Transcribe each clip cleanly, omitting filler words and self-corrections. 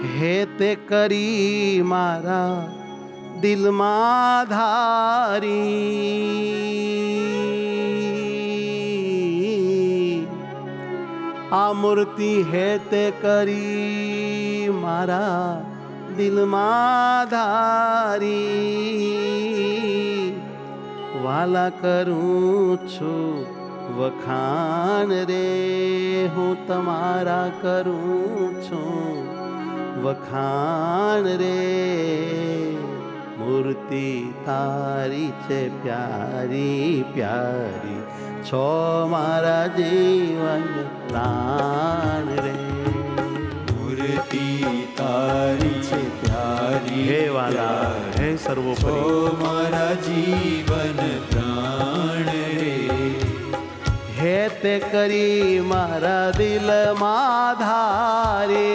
હે તે કરી મારા દિલમાં ધારી, આ મૂર્તિ હે તે કરી મારા દિલમાં ધારી, વાલા કરું છું વખાણ રે, હું તમારા કરું છું વખાણ રે. મૂર્તિ તારી છે પ્યારી પ્યારી, છો મારા જીવન પ્રાણ રે. મૂર્તિ તારી છે પ્યારી હે વાલા હે સર્વોપરી, છો મારા જીવન પ્રાણ રે. હે તે કરી મારા દિલમાં ધારે,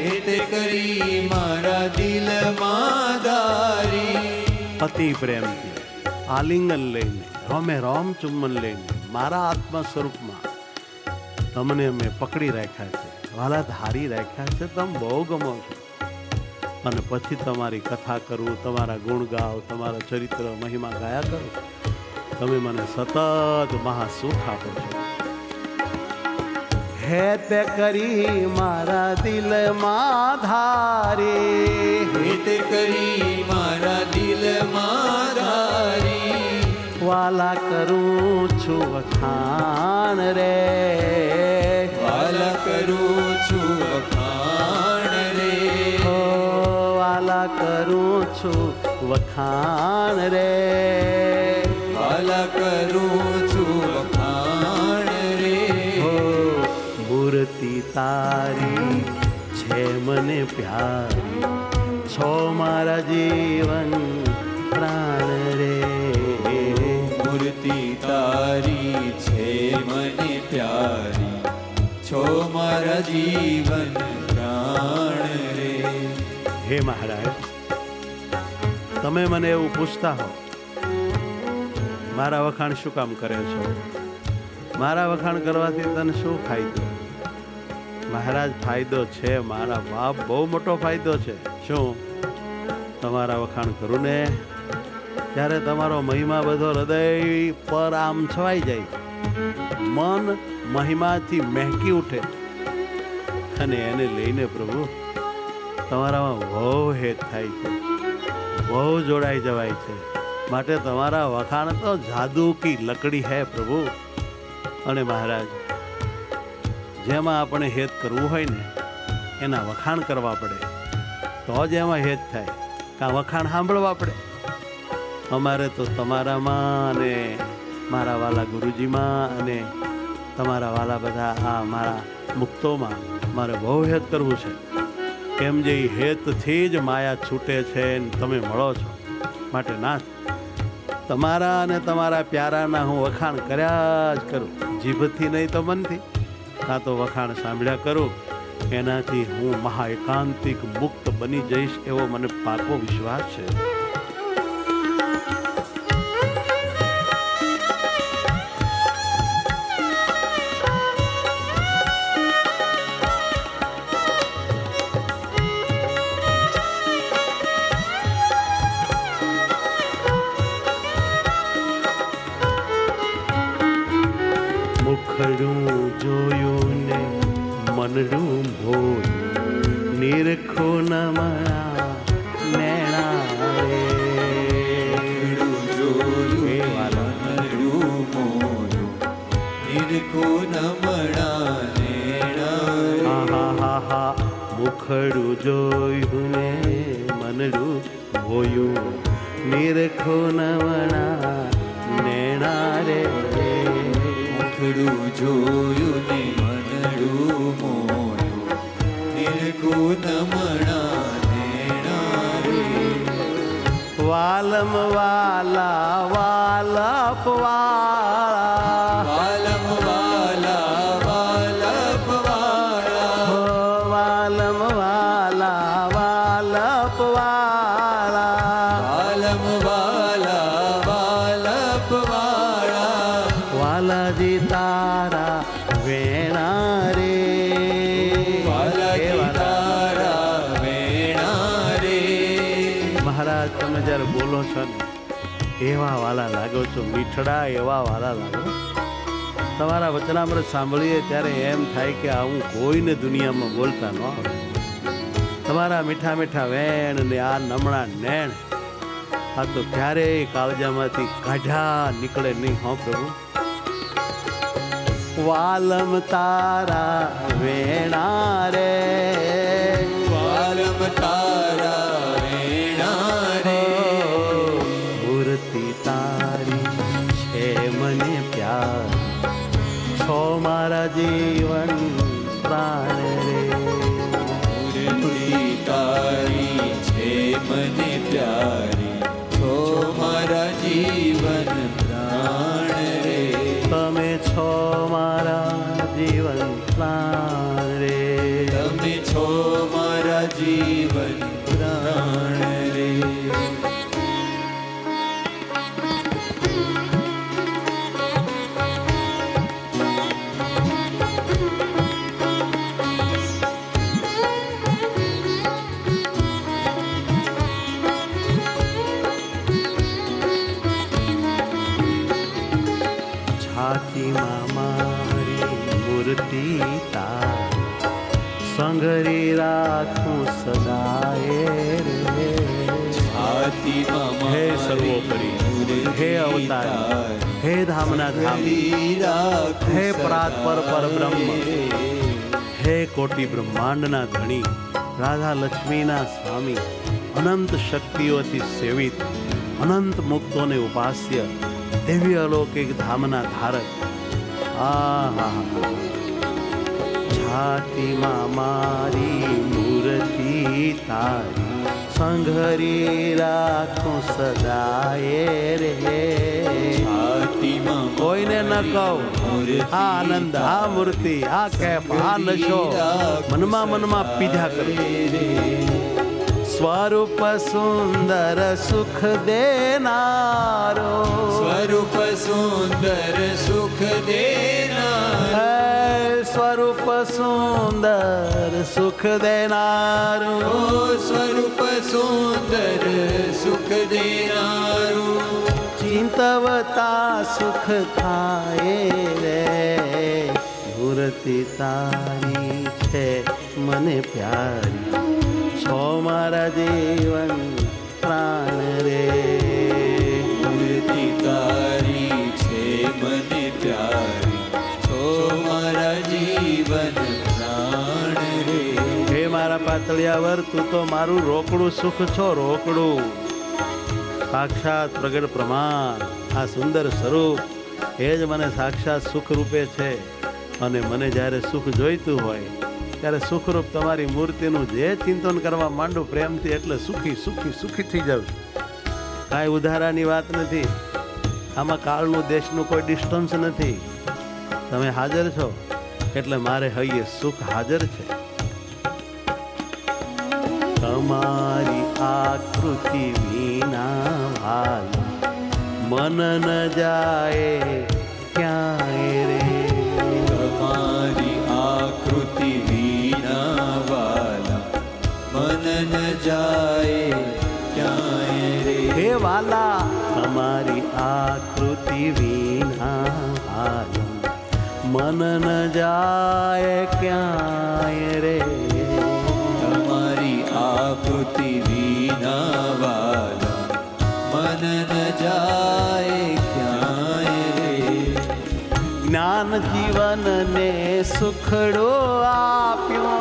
હે તે કરી મારા દિલમાં ધારી. અતિ પ્રેમથી આલિંગન લઈને રોમે રોમ ચુંબન લઈને મારા આત્મા સ્વરૂપમાં તમને મેં પકડી રાખ્યા છે, વાલા ધારી રાખ્યા છે. તમે બહુ ગમો છો અને પછી તમારી કથા કરું, તમારા ગુણ ગાવ, તમારા ચરિત્ર મહિમા ગાયા કરું. તમે મને સતત મહાસુખ આપો છો. હે તે કરી મારા દિલમાં ધારે, હે તે કરી મારા દિલમાં ધારી. વાલા કરું છું વખાણ રે, વાલા કરું છું વખાણ રે. ઓ વાલા કરું છું વખાણ રે, વાલા કરું છું વખાણ રે. હો મૂર્તિ તારી છે મને પ્યારી, છો મારા જીવન પ્રાણ રે. મૂર્તિ તારી છે મને પ્યારી, છો મારા જીવન પ્રાણ રે. હે મહારાજ, તમે મને એવું પૂછતા હો મારા વખાણ શું કામ કરે છો, મારા વખાણ કરવાથી તને શું ફાયદો? મહારાજ ફાયદો છે, મારા બાપ બહુ મોટો ફાયદો છે. શું? તમારા વખાણ કરું ને ત્યારે તમારો મહિમા બધો હૃદય પર આમ છવાઈ જાય, મન મહિમાથી મહેકી ઉઠે અને એને લઈને પ્રભુ તમારામાં બહુ હેત થાય છે, બહુ જોડાઈ જવાય છે. માટે તમારા વખાણ તો જાદુ કી લકડી હૈ પ્રભુ. અને મહારાજ, જેમાં આપણે હેત કરવું હોય ને એના વખાણ કરવા પડે તો જ એમાં હેત થાય, કાં વખાણ સાંભળવા પડે. અમારે તો તમારામાં અને મારા વાલા ગુરુજીમાં અને તમારા વાલા બધા આ મારા મુક્તોમાં મારે બહુ હેત કરવું છે. કેમ જે હેતથી જ માયા છૂટે છે ને તમે મળો છો. માટે નાથ, તમારા અને તમારા પ્યારાના હું વખાણ કર્યા જ કરું, જીભથી નહીં તો મનથી. કાં તો વખાણ સાંભળ્યા કરું, એનાથી હું મહા એકાંતિક મુક્ત બની જઈશ એવો મને પાકો વિશ્વાસ છે. મુખડું જોયું ને મનડું ભોયું, નિરખો ન મારા નેણા રે. જોયું મનડું મોયું, નિરખો ન મણા નેણા. હા હા હા, મુખડું જોયું ને મનડું ભોયું, નિરખો ન મારા નેણા રે. મુખડું જોયું ને મનડું મોયું, નિરખો ન મણા નેણા રે. વાલમ વાલા વાલપ વાળા, વાલમ વાલા વાલપ વાળા. વાલમ વાલા વાલપ વાળા, વાલમ વાલા વાલપ વાળા. વાલાજી તારા વેણા રે. વાલાજી તારા જ્યારે બોલો છો ને એવા વાલા લાગો છો, મીઠડા એવા વાલા લાગો. તમારા વચનામૃત સાંભળીએ ત્યારે એમ થાય કે આવું કોઈને દુનિયામાં બોલતા ન આવે. તમારા મીઠા મીઠા વેણ ને આ નમણા નેણ આ તો ક્યારેય કાળજામાંથી કાઢ્યા નીકળે નહીં. હો પ્રભુ, વાલમ તારા વેણા રે, વાલમ તારા વેણા રે, મૂર્તિ તારી છે મને પ્યાર, છો મારા જીવન પ્રાણ રે. મૂર્તિ તારી છે મને પ્યારી, છો મારા જીવન પ્રાણ રે. તમે છો મારા જીવન પ્રાણ રે. તમે છો મારા જીવન પ્રાણ રે. છાતીમાં મારી મૂર્તિ તારી, સંઘરી રાખું સદાય રે. છાતીમાં હે સર્વોપરી, હે અવતાર, હે ધામના ધામ, હે પરાત્પર પરબ્રહ્મ, હે કોટી બ્રહ્માંડના ધણી, રાધા લક્ષ્મીના સ્વામી, અનંત શક્તિઓથી સેવિત, અનંત મુક્તોને ઉપાસ્ય, દિવ્ય અલૌકિક ધામના ધારક. છાતીમાં મારી મૂર્તિ તારી, સંઘરી રાખું સદાય રે. છાતીમાં કોઈને ન કહું આ આનંદ, આ મૂર્તિ, આ કેફ, આ નશો મનમાં મનમાં પીધા કરે. સ્વરૂપ સુંદર સુખ દેનારો, સ્વરૂપ સુંદર સુખ દેનાર, હે સ્વરૂપ સુંદર સુખ દેનારો, સ્વરૂપ સુંદર સુખ દેનારું. ચિંતવતા સુખ થાય રે. મૂર્તિ તારી છે મને પ્યારી, છો મારા જીવન પ્રાણ રે. મૂર્તિ તારી છે મને પ્યારી, છો મારા જીવન પ્રાણ રે. હે મારા પાતળિયાવર, તું તો મારું રોકડું સુખ છો, રોકડું. સાક્ષાત પ્રગટ પ્રમાણ, આ સુંદર સ્વરૂપ એ જ મને સાક્ષાત સુખ રૂપે છે. અને મને જ્યારે સુખ જોઈતું હોય ત્યારે સુખરૂપ તમારી મૂર્તિનું જે ચિંતન કરવા માંડું પ્રેમથી, એટલે સુખી સુખી સુખી થઈ જાઉં છું. કાંઈ ઉધારાની વાત નથી આમાં, કાળનું દેશનું કોઈ ડિસ્ટન્સ નથી. તમે હાજર છો એટલે મારે હૈયે સુખ હાજર છે. તમારી આકૃતિ વિના હાલ મન ન જાય ક્યાંય રે. તમારી આકૃતિ વિના વાલા મન ન જાય ક્યાંય રે. હે વાલા, તમારી આકૃતિ વિના હાલ મન ન જાય ક્યાંય રે. તમારી આકૃતિ વિના વાલા મન ન જાય ક્યાંય રે. જ્ઞાન જીવનને સુખડો આપ્યો,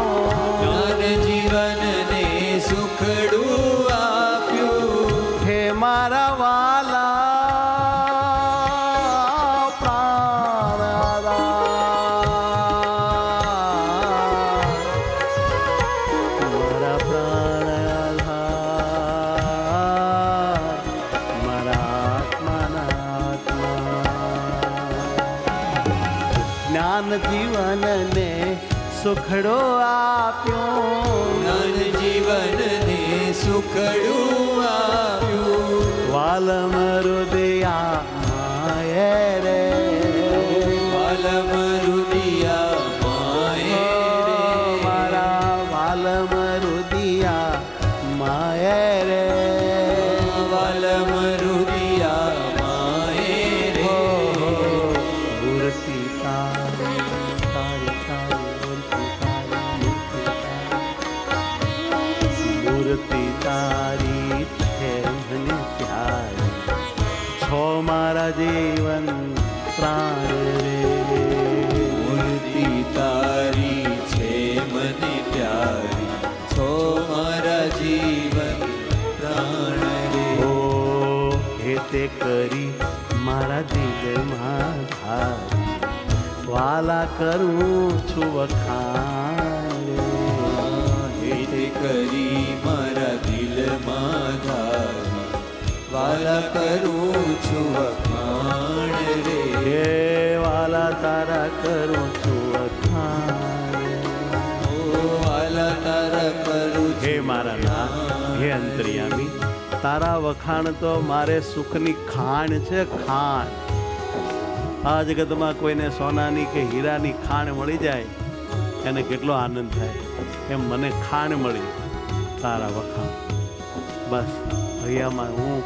જ્ઞાન જીવનને સુખડું આપ્યું. હે મારા વાલા જ્ઞાન જીવનને સુખડો આપ્યો, જ્ઞાન જીવનને સુખડું આપ્યું. વાલમ હૃદયા માયે રે, વાલમ હૃદયા માયે રે. મારા વાલમ હૃદયા માયે રે. તારી છે મને પ્યારી, છો મારા જીવન પ્રાણ રે. મૂર્તિ તારી છે મને પ્યારી, છો મારા જીવન પ્રાણ રે. ઓ હે તે કરી મારા દિલમાં ધારી, વાલા કરું છું વખાણ રે. હેત કરી મારા દિલમાં ધારી, વાલા કરું છું વખાણ રે. હે વાલા તારા કરું છું વખાણ. ઓ વાલા તારા કરું હે છું મારા નાથ, હે અંતર્યામી, તારા વખાણ તો મારે સુખની ખાણ છે, ખાણ. આ જગતમાં કોઈને સોનાની કે હીરાની ખાણ મળી જાય એને કેટલો આનંદ થાય, એમ મને ખાણ મળી તારા વખાણ. બસ હૈયામાં હું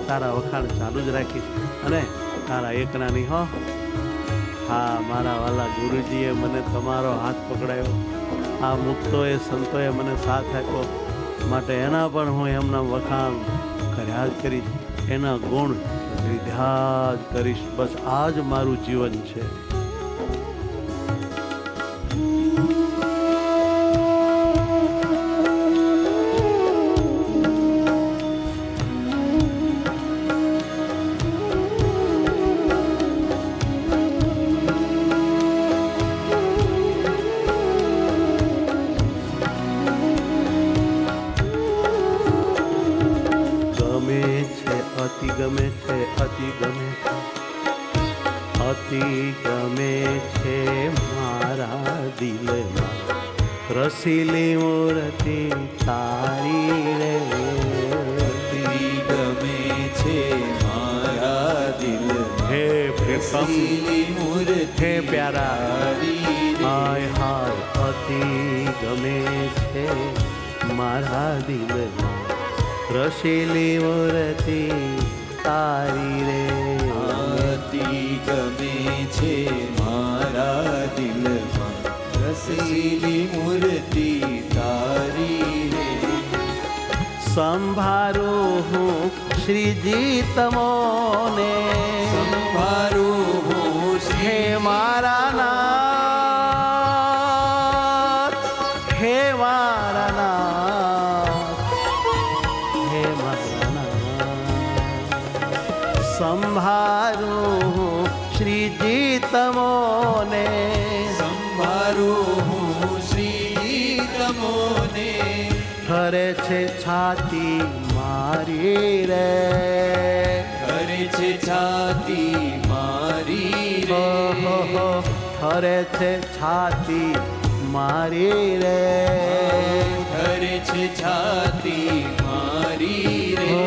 તારા વખાણ ચાલુ જ રાખીશ અને તારા એકના નહીં હો. હા, મારા વાલા ગુરુજીએ મને તમારો હાથ પકડાયો, આ મુક્તોએ સંતોએ મને સાથ આપ્યો, માટે એના પણ હું એમના વખાણ કર્યા જ કરીશ, એના ગુણ લીધા જ કરીશ. બસ આ જ મારું જીવન છે. અતિ ગમે છે, અતિ ગમે છે, અતિ ગમે છે મારા દિલમાં રસીલી મૂર્તિ તારી રે. અતિ ગમે છે મારા દિલમાં હે પ્રિયતમ, રસીલી મૂર્તિ હે પ્યારા, તારી રે. હાય હાય, અતિ ગમે છે મારા દિલમાં રસીલી મૂર્તિ તારી રે. અતિ ગમે છે મારા દિલમાં રસીલી મૂર્તિ તારી રે. સંભારું હું શ્રીજી તમોને, સંભારું હું હે શ્રી મારા નાથ, હે મારા નાથ, હે મારા નાથ. સંભારું હું શ્રીજી તમોને, સંભારું હું શ્રી તમોને. ઠરે છે છાતી મારી રે, કરે છે છાતી મારી હો રે. ઠરે છે છાતી મારી રે. કરે છે છાતી મારી રે. હો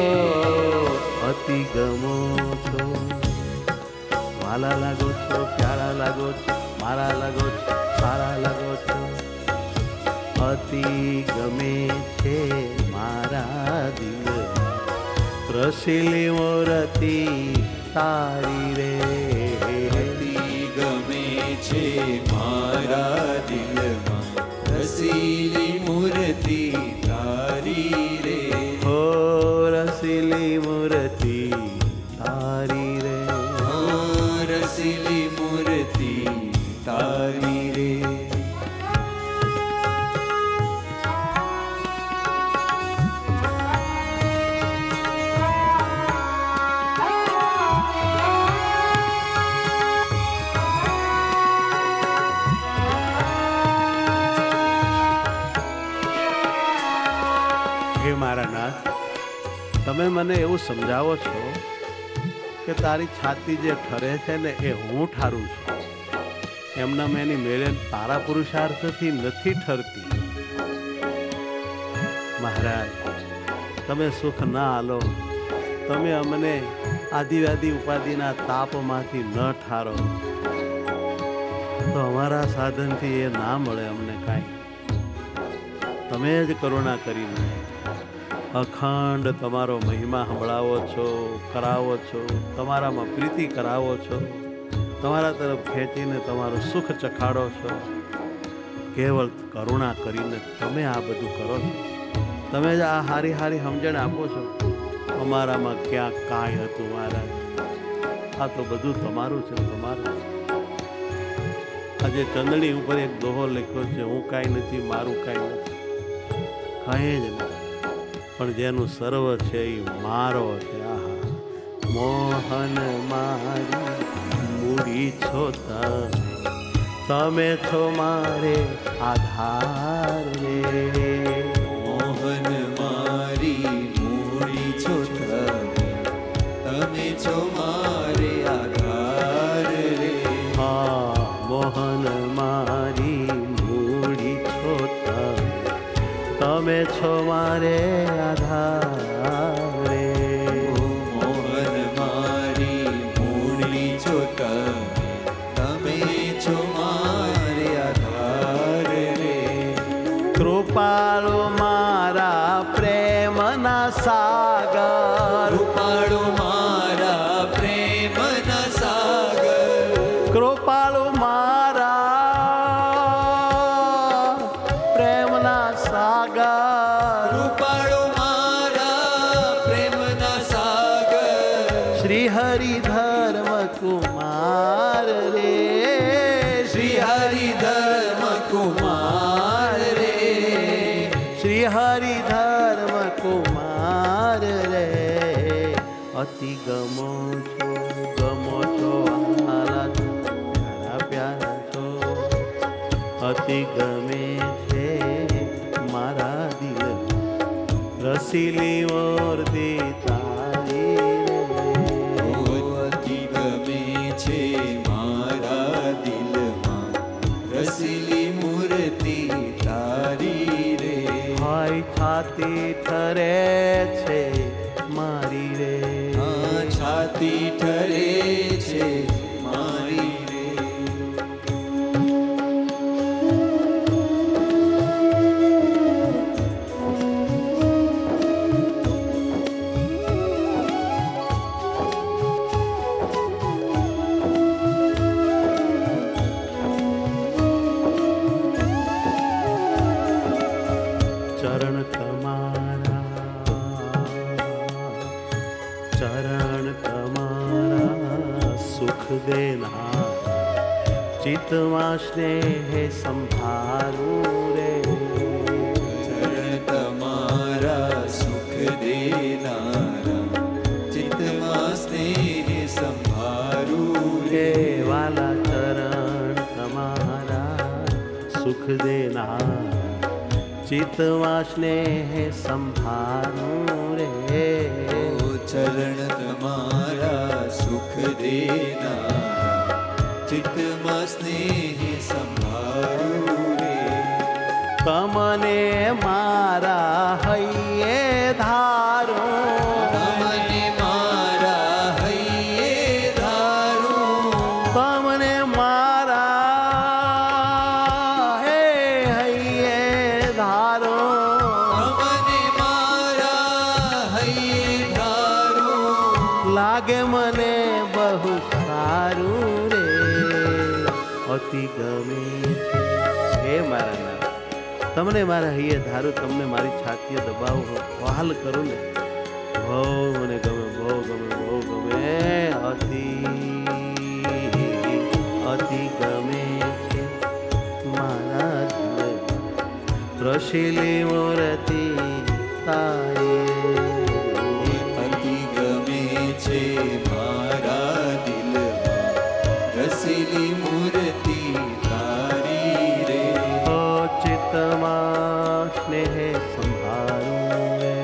અતિ ગમો છો, વાલા લાગો છો, પ્યારા લાગો છો, મારા લાગો છો, સારા લાગો છો. અતિ ગમે છે મારા દિલ રસીલી મૂર્તિ તારી રે. અતિ ગમે છે મારા દિલમાં રસીલી મૂર્તિ તારી રે. હો રસીલી મૂર્તિ તારી રે. ઓ રસીલી મૂર્તિ તારી રે. હે મારા નાથ, તમે મને એવું સમજાવો છો કે તારી છાતી જે ઠરે છે ને એ હું ઠારું છું, એમના મેં એની મેળે તારા પુરુષાર્થથી નથી ઠરતી. મહારાજ, તમે સુખ ના આલો, તમે અમને આદિવાદી ઉપાધિના તાપમાંથી ન ઠારો તો અમારા સાધનથી એ ના મળે અમને કાંઈ. તમે જ કરુણા કરીને અખંડ તમારો મહિમા સંભળાવો છો, કરાવો છો, તમારામાં પ્રીતિ કરાવો છો, તમારા તરફ ખેંચીને તમારું સુખ ચખાડો છો. કેવળ કરુણા કરીને તમે આ બધું કરો છો. તમે જ આ હારી હારી સમજણ આપો છો. અમારામાં ક્યાં કાંઈ હતું મહારાજ. આ તો બધું તમારું છે, તમારું. આજે ચંદણી ઉપર એક દોહો લખ્યો છે, હું કાંઈ નથી, મારું કાંઈ નથી, કાંઈ જ નથી, પણ જેનું સર્વ છે એ મારો છે. આહા, મોહન મારી મૂડી છો તમે છો મારે આધાર રે. મોહન મારી મૂડી છો તમે છો મારે આધાર રે. હા, મોહન મારી મૂડી છો તમે છો મારે આધાર રે. મોહન મારી મૂડી છો તમે છો મારે આધાર રે. કૃપાળુ મારા પ્રેમના સાગર, કૃપાળુ મારા પ્રેમના સાગર. કૃપાળુ મારા પ્રેમના સાગર, કૃપાળુ મારા પ્રેમના સાગર. શ્રી હરિ ધર્મ કુમાર રે. શ્રી હરિ ધર્મ કુમાર રે. શ્રી હરિ ધર્મ કુમાર રે. અતિ ગમો છો વાલા છો, પ્યારા પ્યારા છો. અતિ ગમે છે મારા દિલ, રસીલી મૂર્તિ તારી રે. અતિ ગમે છે મારા દિલમાં રસીલી મૂર્તિ તારી રે. હાય છાતી ઠરે છે મારી રે. આ છાતી ઠરે છે મારી રે. ચરણ તમારા, ચરણ તમારા સુખ દેનાર, ચિત્તમાં સ્નેહ સંભારું રે. ચરણ તમારા સુખ દેનારા, ચિત્તમાં સ્નેહ સંભારું હે રે. વાલા ચરણ તમારા સુખ દેનાર, ચિત્તમાં સ્નેહ સંભારું રે. ઓ ચરણ તમારા સુખ દેનારા, ચિત્તમાં સ્નેહ સંભારું રે. તમને મારા હૈયે ધારું, તમને મારા હૈયે ધારું. તમને મારા હે હૈયે ધારું. તમને મારા હૈયે ધારું. લાગે મને બહુ સારું રે. અતિ ગમે છે હે મારા નામ, તમને મારા હૈયે ધારું, તમને મારી છાતીએ દબાવું, વહાલ કરું ને. બહુ મને ગમે, બહુ ગમે, બહુ ગમે. અતિ ગમે છે મારા દિલ, રસીલી મૂર્તિ તારી. અતિ ગમે છે મારા દિલમાં રસીલી મૂર્તિ તારી રે. ઓ ચિત્તમાં સ્નેહ સંભારું રે.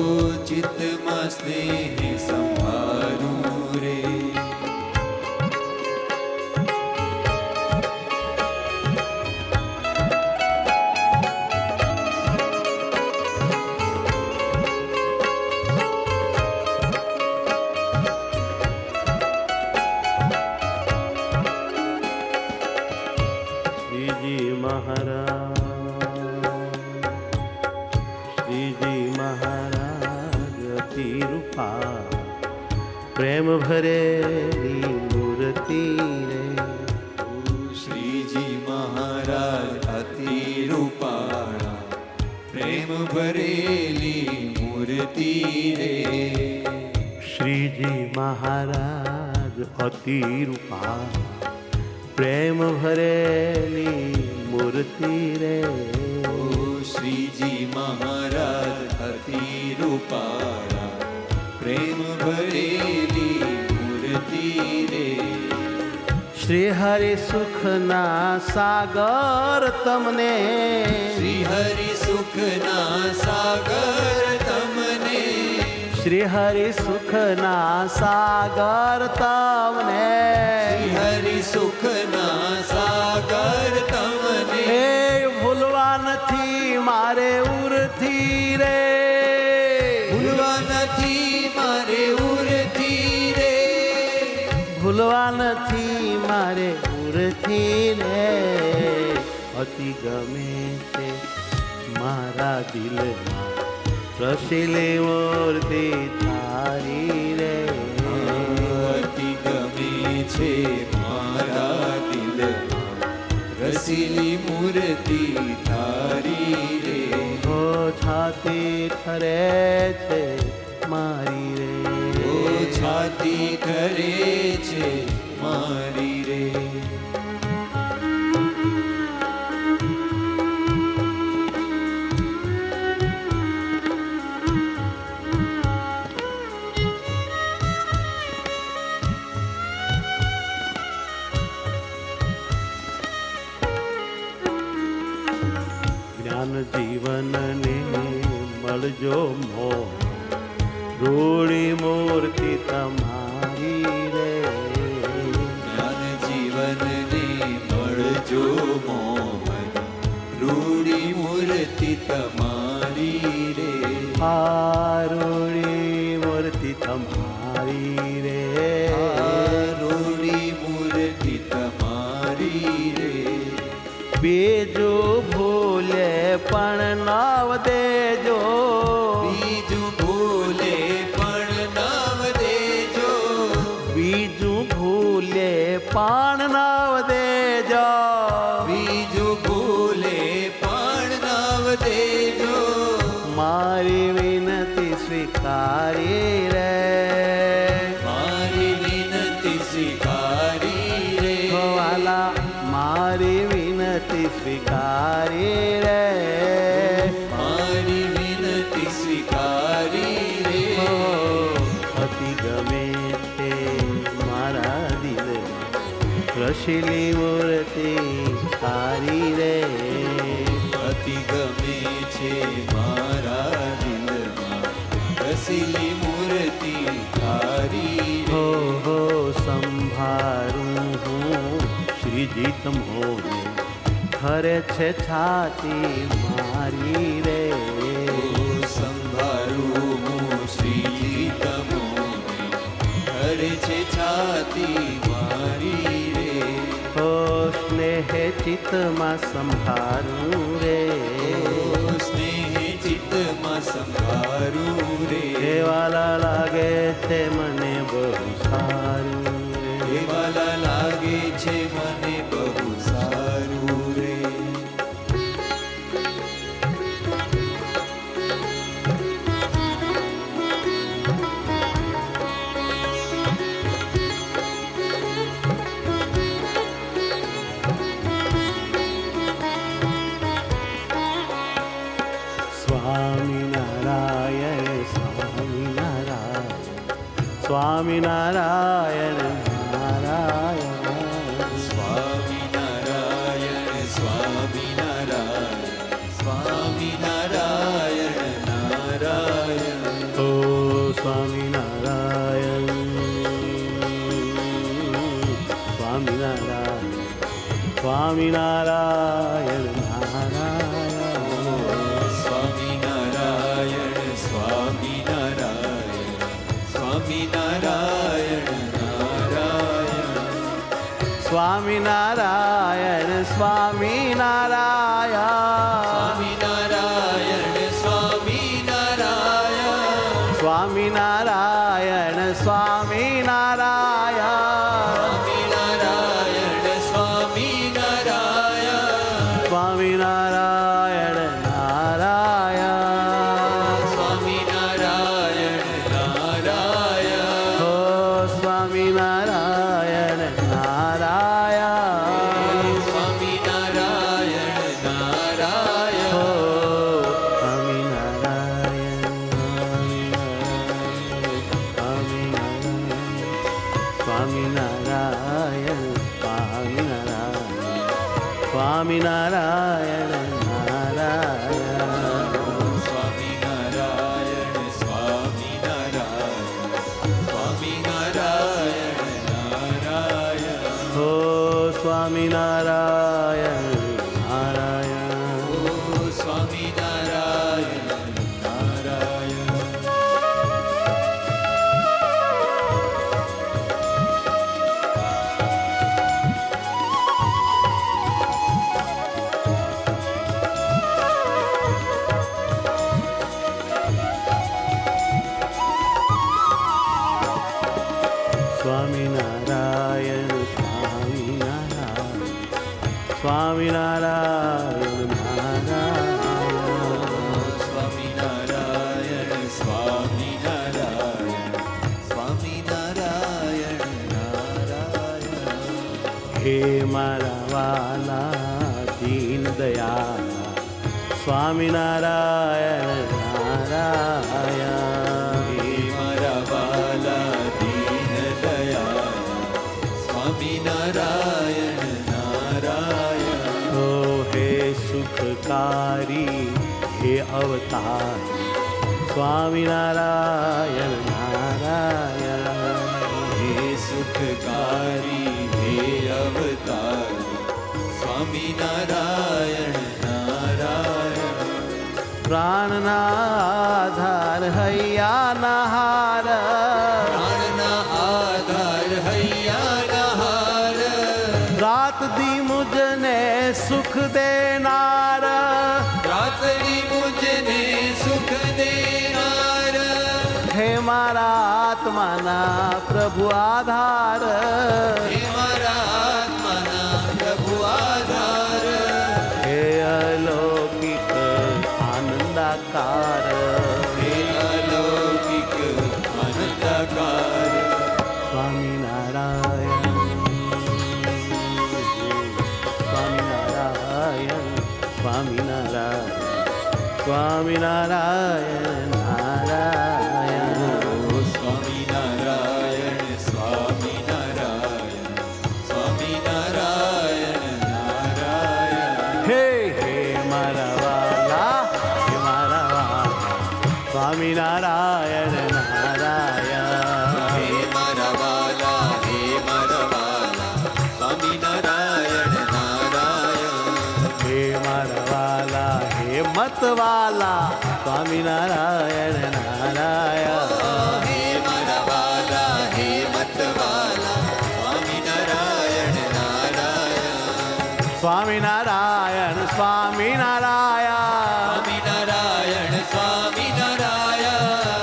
ઓ ચિત્તમાં સ્નેહ સંભારું રે. શ્રીજી મહારાજ અતિ રૂપા, પ્રેમ ભરેલી મૂર્તિ રે. શ્રીજી મહારાજ અતિ રૂપાળા, પ્રેમ ભરેલી મૂર્તિ રે. શ્રીજી મહારાજ અતિ રૂપા પ્રેમ ભરેલી મૂર્તિ રે. ઓ શ્રીજી મહારાજ અતિ રૂપાળા પ્રેમ ભરેલી મૂર્તિ રે. શ્રી હરિ સુખના સાગર તમને, શ્રી હરિ સુખના સાગર તમને, શ્રી હરિ સુખના સાગર તમને, શ્રી હરિ સુખના સાગર તમને. એ ભૂલવા નથી મારે ઉરથી રે, ભૂલવા નથી મારે ઉરથી રે. ભૂલવા નથી મારે ઉરથી રે. અતિ ગમે છે મારા દિલમાં રસીલી મૂર્તિ તારી રે. અતિ ગમે છે મારા દિલમાં રસીલી મૂર્તિ તારી રે. ઓ છાતી ઠરે છે મારી રે, ઓ છાતી કરે છે મારી રે. જ્ઞાન જીવનને મળજો મો રૂડી મૂર્તિ તમારી રે. જ્ઞાન જીવનને મળજો મોહન રૂડી મૂર્તિ તમારી રે. આ રૂડી મૂર્તિ તમારી રે. રૂડી મૂર્તિ તમારી રે. બીજું ભૂલે પણ નવ દેજો, બીજું ભૂલે પણ નવ દેજો. બીજું ભૂલે પણ નવ દેજો. બીજું ભૂલે પણ નવ દેજો. મારી વિનતી સ્વીકારી રે, મારી વિનતી સ્વીકારી રે. વાલા મારી વિનતી સ્વીકારી રે. મારી વિનતી સ્વીકારી રે. અતિ ગમે છે મારા દિલમાં રસીલી મૂર્તિ તારી રે. અતિ ગમે છે મારા દિલમાં રસીલી મૂર્તિ તારી હો રે. હો સંભારું હું શ્રીજી તમોને ખરે છે છાતી મારી રે. સંભાળું હું શ્રીજી તમોને હરે છે છાતી મારી રે. હો સ્નેહ ચિત્તમાં સંભારું રે. સ્નેહ ચિત્તમાં સંભાળું રે. વાલા લાગે છે મને બહુ સારું રે. વાલા લાગે છે મને બહુ સારું રે. સ્વામિનારાયણ સ્વામિનારાયણ સ્વામિનારાયણ નારાયણ. સ્વામિનારાયણ સ્વામિનારાયણ સ્વામિનારાયણ નારાયણ. ઓ સ્વામિનારાયણ સ્વામિનારાયણ સ્વામિનારાયણ નારાયણ. સ્વામિનારાયણ સ્વામિનારાયણ સ્વામિનારાયણ નારાયણ. સ્વામિનારાયણ સ્વામિનારાયણ સ્વામિનારાયણ સ્વામિનારાયણ સ્વામિનારાયણ સ્વામિનારાયણ સ્વામિનારાયણ સ્વામિનારાયણ સ્વામિનારાયણ નારાયણ. સ્વામિનારાયણ નારાયણ. સ્વામિનારાયણ સ્વામિનારાયણ સ્વામિનારાયણ નારાયણ. ઓ સ્વામિનારાયણ નારાયણ. ઓ સ્વામિનારાયણ નારાયણ. સ્વામિનારાયણ સ્વામિનારાયણ સ્વામિનારાયણ નારાયણ. સ્વામિનારાયણ સ્વામિનારાયણ સ્વામિનારાયણ નારાયણ. હે મારા વાલા દીન દયાળા સ્વામિનારાયણ નારાયણ. હે મારા વાલા દીન દયાળા સ્વામિનારાયણ નારાયણ. ઓ હે સુખકારી હે અવતારી સ્વામિનારાયણ નારાયણ. હે સુખકારી હે અવતારી સ્વામિનારાયણ નારાયણ. પ્રાણના આધાર હૈયાના હાર પ્રાણના આધાર હૈયાના હાર. રાત દી મુજને સુખ દેનાર રાત્રિ મુજને સુખ દેનાર. હે મારા આત્માના પ્રભુ આધાર. હે મારા આત્માના પ્રભુ આધાર. હે અલૌકિક આનંદાકાર હે અલૌકિક આનંદકાર. સ્વામિનારાયણ સ્વામિનારાયણ સ્વામિનારાયણ સ્વામિનારાયણ નારાયણ. સ્વામિનારાયણ સ્વામિનારાયણ સ્વામિનારાયણ નારાયણ. હે હે મારા વાલા હે મારા વાલા સ્વામિનારાયણ નારાયણ. હે મારા વાલા હે મારા વાલા સ્વામિનારાયણ નારાયણ. હે મારા વાલા હે મતવાલા સ્વામિનારાયણ નારાયણ. હે મારા વાલા હે મતવાલા સ્વામિનારાયણ નારાયણ. સ્વામિનારાયણ સ્વામિનારાયણ સ્વામિનારાયણ સ્વામિનારાયણ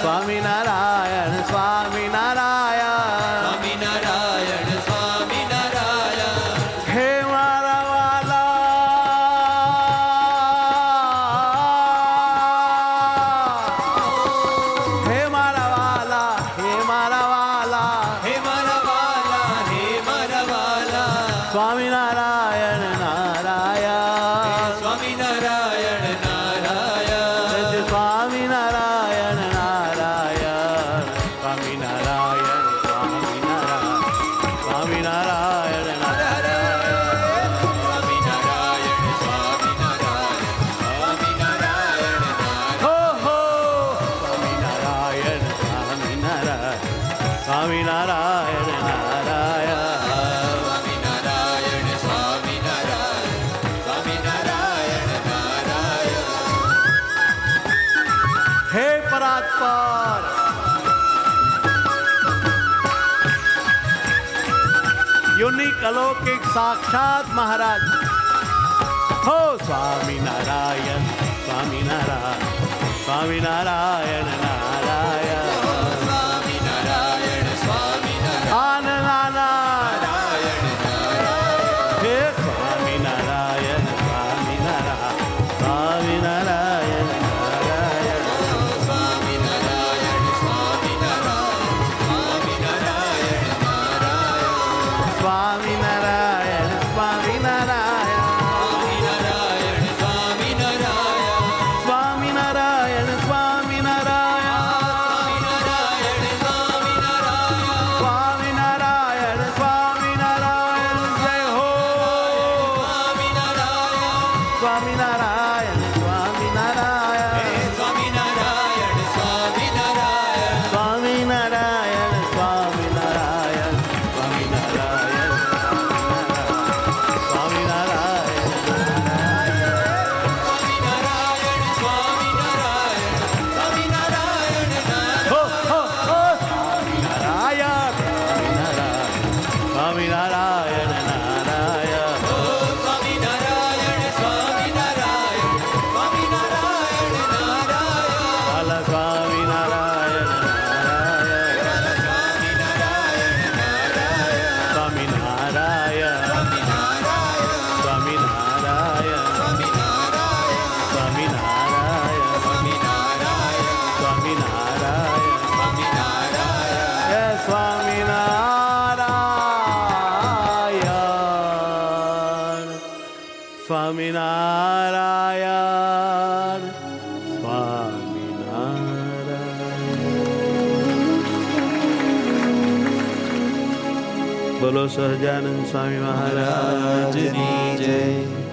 સ્વામિનારાયણ સ્વામિનારાયણ. સ્વામિનારાયણ સ્વામિનારાયણ. હે મારા વાલા હે મારા વાલા હે મારા વાલા હે મારા વાલા હે મારા વાલા સ્વામિનારાયણ નારાયણ. સ્વામિનારાયણ નારાયણ. સ્વામિનારાયણ નારાયણ સ્વામિનારાયણ સ્વામિનારાયણ સ્વામિનારાયણ નારાયણ. સ્વામિનારાયણ સ્વામિનારાયણ સ્વામિનારાયણ હો હો સ્વામિનારાયણ સ્વામિનારાયણ સ્વામિનારાયણ નારાયણ. સ્વામિનારાયણ સ્વામિનારાયણ સ્વામિનારાયણ નારાયણ. હે પરાત્પર યુનિક અલૌકિક સાક્ષાત મહારાજ હો સ્વામિનારાયણ સ્વામિનારાયણ સ્વામિનારાયણ નારાયણ. સ્વામિનારાયણ સ્વામિનારાયણ આનંદ નારાયણ નારાયણ. હે સ્વામિનારાયણ સ્વામિનારાયણ સ્વામિનારાયણ નારાયણ. સ્વામિનારાયણ સ્વામિનારાયણ સ્વામિનારાયણ નારાયણ. સ્વામિનારાયણ સ્વામિનારાયણ સ્વામિનારાયણ સ્વામિનારાયણ સ્વામિનારાયણ સ્વામિનારાયણ સ્વામિનારાયણ સ્વામિનારાયણ જય હો નારાયણ સ્વામિનારાયણ. બોલો સહજાનંદ સ્વામી મહારાજ રાજની જય.